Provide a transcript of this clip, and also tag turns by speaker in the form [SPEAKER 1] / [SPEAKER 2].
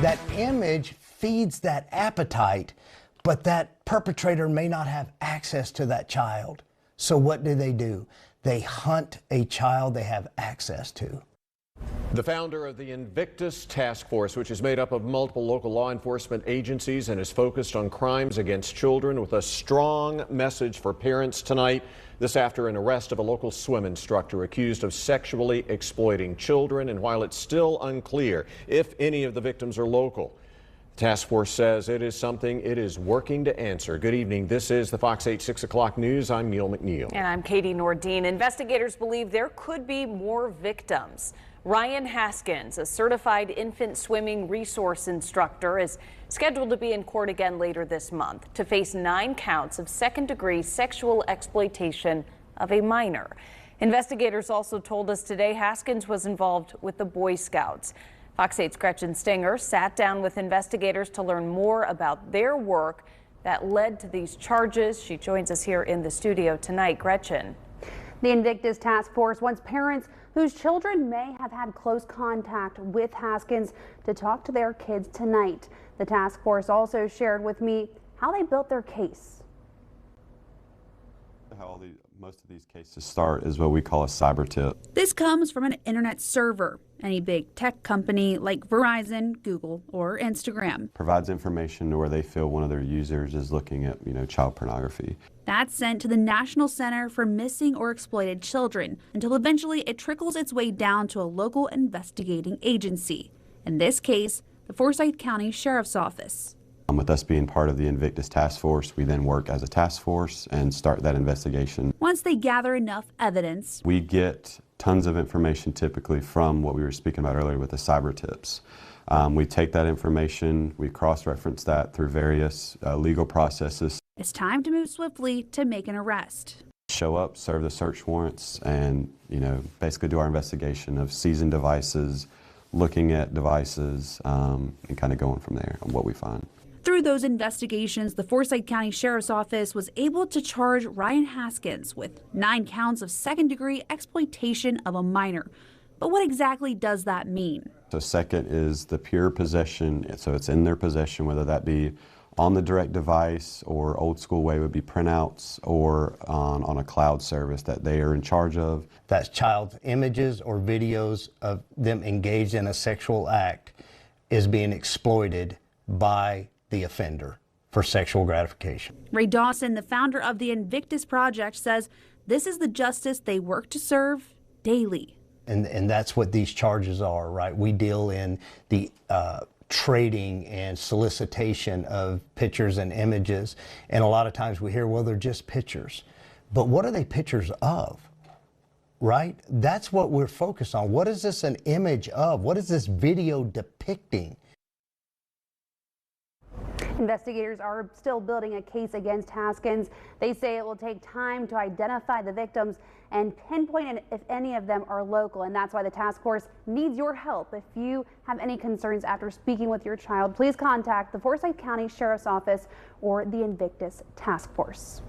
[SPEAKER 1] That image feeds that appetite, but that perpetrator may not have access to that child. So what do? They hunt a child they have access to.
[SPEAKER 2] The founder of the Invictus Task Force, which is made up of multiple local law enforcement agencies and is focused on crimes against children, with a strong message for parents tonight. This after an arrest of a local swim instructor accused of sexually exploiting children. And while it's still unclear if any of the victims are local, the task force says it is something it is working to answer. Good evening. This is the Fox 8 6 o'clock news. I'm Neil McNeil.
[SPEAKER 3] And I'm Katie Nordine. Investigators believe there could be more victims. Ryan Haskins, a certified infant swimming resource instructor, is scheduled to be in court again later this month to face 9 counts of second-degree sexual exploitation of a minor. Investigators also told us today Haskins was involved with the Boy Scouts. Fox 8's Gretchen Stinger sat down with investigators to learn more about their work that led to these charges. She joins us here in the studio tonight. Gretchen.
[SPEAKER 4] The Invictus Task Force wants parents whose children may have had close contact with Haskins to talk to their kids tonight. The task force also shared with me how they built their case.
[SPEAKER 5] How most of these cases start is what we call a cyber tip.
[SPEAKER 6] This comes from an internet server. Any big tech company like Verizon, Google, or Instagram
[SPEAKER 5] Provides information to where they feel one of their users is looking at, child pornography.
[SPEAKER 6] That's sent to the National Center for Missing or Exploited Children until eventually it trickles its way down to a local investigating agency. In this case, the Forsyth County Sheriff's Office.
[SPEAKER 5] With us being part of the Invictus Task Force, we then work as a task force and start that investigation.
[SPEAKER 6] Once they gather enough evidence,
[SPEAKER 5] we get tons of information typically from what we were speaking about earlier with the cyber tips. We take that information, we cross-reference that through various legal processes.
[SPEAKER 6] It's time to move swiftly to make an arrest.
[SPEAKER 5] Show up, serve the search warrants, and basically do our investigation of seizing devices, looking at devices, and kind of going from there on what we find.
[SPEAKER 6] Through those investigations, the Forsyth County Sheriff's Office was able to charge Ryan Haskins with 9 counts of second-degree exploitation of a minor. But what exactly does that mean?
[SPEAKER 5] So second is the pure possession, so it's in their possession, whether that be on the direct device or old school way would be printouts or on a cloud service that they are in charge of.
[SPEAKER 1] That's child images or videos of them engaged in a sexual act is being exploited by the offender for sexual gratification.
[SPEAKER 6] Ray Dawson, the founder of the Invictus Project, says this is the justice they work to serve daily.
[SPEAKER 1] And that's what these charges are, right? We deal in the trading and solicitation of pictures and images. And a lot of times we hear, well, they're just pictures. But what are they pictures of, right? That's what we're focused on. What is this an image of? What is this video depicting?
[SPEAKER 4] Investigators are still building a case against Haskins. They say it will take time to identify the victims and pinpoint if any of them are local. And that's why the task force needs your help. If you have any concerns after speaking with your child, please contact the Forsyth County Sheriff's Office or the Invictus Task Force.